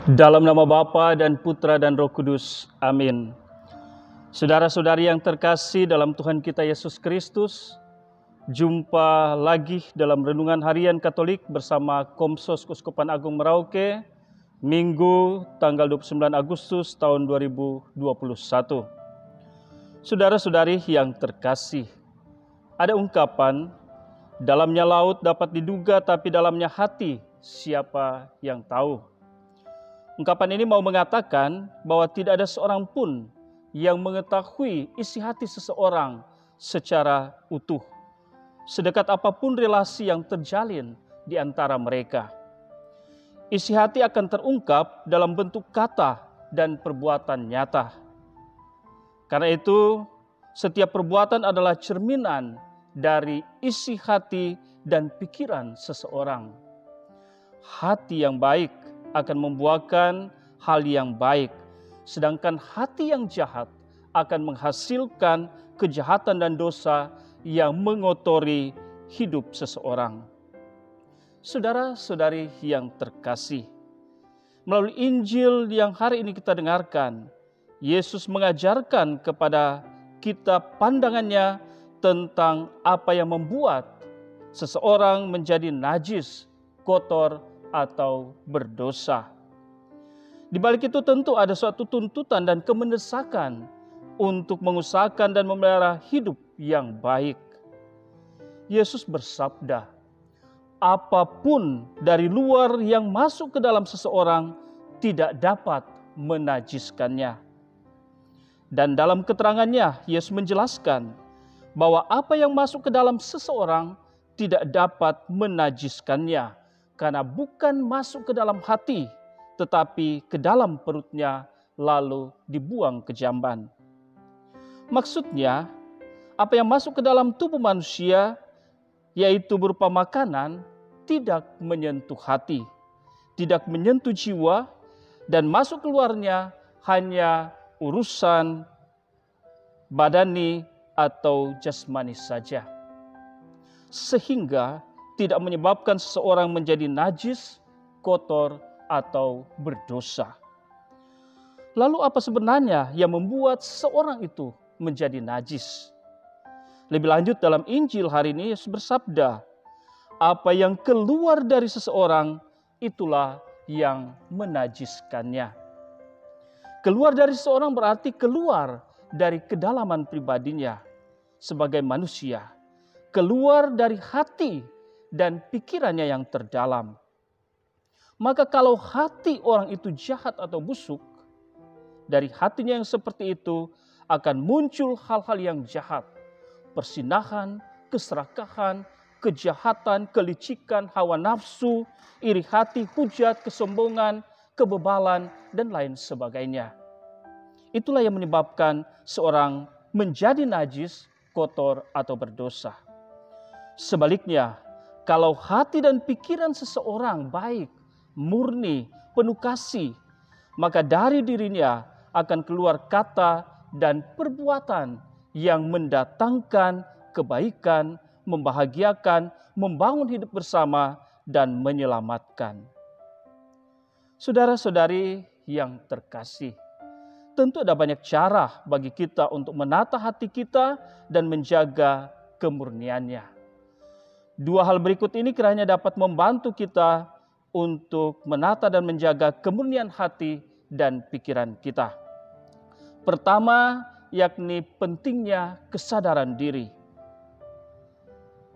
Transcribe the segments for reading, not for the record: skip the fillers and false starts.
Dalam nama Bapa dan Putra dan Roh Kudus. Amin. Saudara-saudari yang terkasih dalam Tuhan kita Yesus Kristus, jumpa lagi dalam Renungan Harian Katolik bersama Komsos Keuskupan Agung Merauke, Minggu tanggal 29 Agustus tahun 2021. Saudara-saudari yang terkasih, ada ungkapan, dalamnya laut dapat diduga tapi dalamnya hati siapa yang tahu. Ungkapan ini mau mengatakan bahwa tidak ada seorang pun yang mengetahui isi hati seseorang secara utuh, sedekat apapun relasi yang terjalin di antara mereka. Isi hati akan terungkap dalam bentuk kata dan perbuatan nyata. Karena itu, setiap perbuatan adalah cerminan dari isi hati dan pikiran seseorang. Hati yang baik akan membuahkan hal yang baik, sedangkan hati yang jahat akan menghasilkan kejahatan dan dosa yang mengotori hidup seseorang. Saudara-saudari yang terkasih, melalui Injil yang hari ini kita dengarkan, Yesus mengajarkan kepada kita pandangannya tentang apa yang membuat seseorang menjadi najis, kotor, atau berdosa. Di balik itu tentu ada suatu tuntutan dan kemendesakan untuk mengusahakan dan memelihara hidup yang baik. Yesus bersabda, apapun dari luar yang masuk ke dalam seseorang tidak dapat menajiskannya. Dan dalam keterangannya, Yesus menjelaskan bahwa apa yang masuk ke dalam seseorang tidak dapat menajiskannya, karena bukan masuk ke dalam hati, tetapi ke dalam perutnya, lalu dibuang ke jamban. Maksudnya, apa yang masuk ke dalam tubuh manusia, yaitu berupa makanan, tidak menyentuh hati, tidak menyentuh jiwa, dan masuk keluarnya hanya urusan badani atau jasmani saja. Sehingga tidak menyebabkan seseorang menjadi najis, kotor, atau berdosa. Lalu apa sebenarnya yang membuat seseorang itu menjadi najis? Lebih lanjut dalam Injil hari ini Yesus bersabda, apa yang keluar dari seseorang itulah yang menajiskannya. Keluar dari seseorang berarti keluar dari kedalaman pribadinya sebagai manusia. Keluar dari hati dan pikirannya yang terdalam. Maka kalau hati orang itu jahat atau busuk, dari hatinya yang seperti itu akan muncul hal-hal yang jahat. Persinahan, keserakahan, kejahatan, kelicikan, hawa nafsu, iri hati, hujat, kesombongan, kebebalan, dan lain sebagainya. Itulah yang menyebabkan seorang menjadi najis, kotor, atau berdosa. Sebaliknya, kalau hati dan pikiran seseorang baik, murni, penuh kasih, maka dari dirinya akan keluar kata dan perbuatan yang mendatangkan kebaikan, membahagiakan, membangun hidup bersama, dan menyelamatkan. Saudara-saudari yang terkasih, tentu ada banyak cara bagi kita untuk menata hati kita dan menjaga kemurniannya. Dua hal berikut ini kiranya dapat membantu kita untuk menata dan menjaga kemurnian hati dan pikiran kita. Pertama, yakni pentingnya kesadaran diri.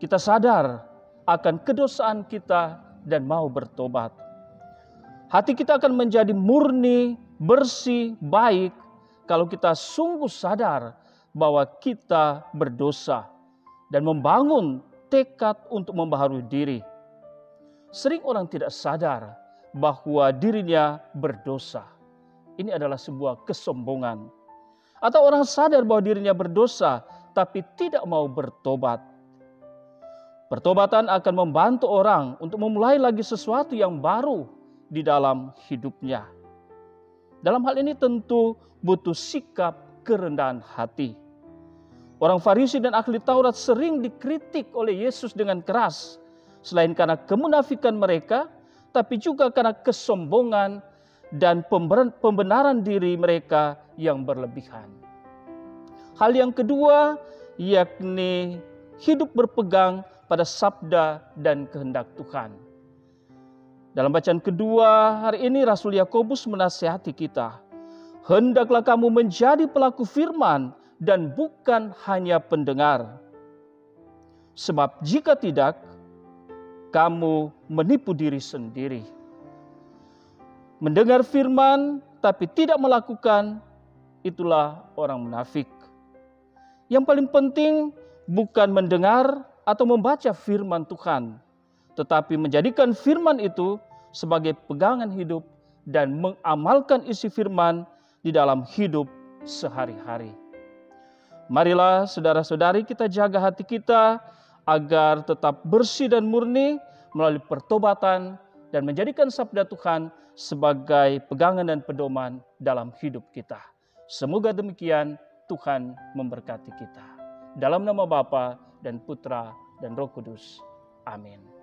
Kita sadar akan kedosaan kita dan mau bertobat. Hati kita akan menjadi murni, bersih, baik kalau kita sungguh sadar bahwa kita berdosa dan membangun tekad untuk membaharui diri. Sering orang tidak sadar bahwa dirinya berdosa. Ini adalah sebuah kesombongan. Atau orang sadar bahwa dirinya berdosa tapi tidak mau bertobat. Pertobatan akan membantu orang untuk memulai lagi sesuatu yang baru di dalam hidupnya. Dalam hal ini tentu butuh sikap kerendahan hati. Orang Farisi dan ahli Taurat sering dikritik oleh Yesus dengan keras, selain karena kemunafikan mereka, tapi juga karena kesombongan dan pembenaran diri mereka yang berlebihan. Hal yang kedua, yakni hidup berpegang pada sabda dan kehendak Tuhan. Dalam bacaan kedua hari ini, Rasul Yakobus menasihati kita, hendaklah kamu menjadi pelaku firman dan bukan hanya pendengar. Sebab jika tidak, kamu menipu diri sendiri. Mendengar firman tapi tidak melakukan, itulah orang munafik. Yang paling penting bukan mendengar atau membaca firman Tuhan, tetapi menjadikan firman itu sebagai pegangan hidup dan mengamalkan isi firman di dalam hidup sehari-hari. Marilah saudara-saudari kita jaga hati kita agar tetap bersih dan murni melalui pertobatan dan menjadikan sabda Tuhan sebagai pegangan dan pedoman dalam hidup kita. Semoga demikian, Tuhan memberkati kita. Dalam nama Bapa dan Putra dan Roh Kudus. Amin.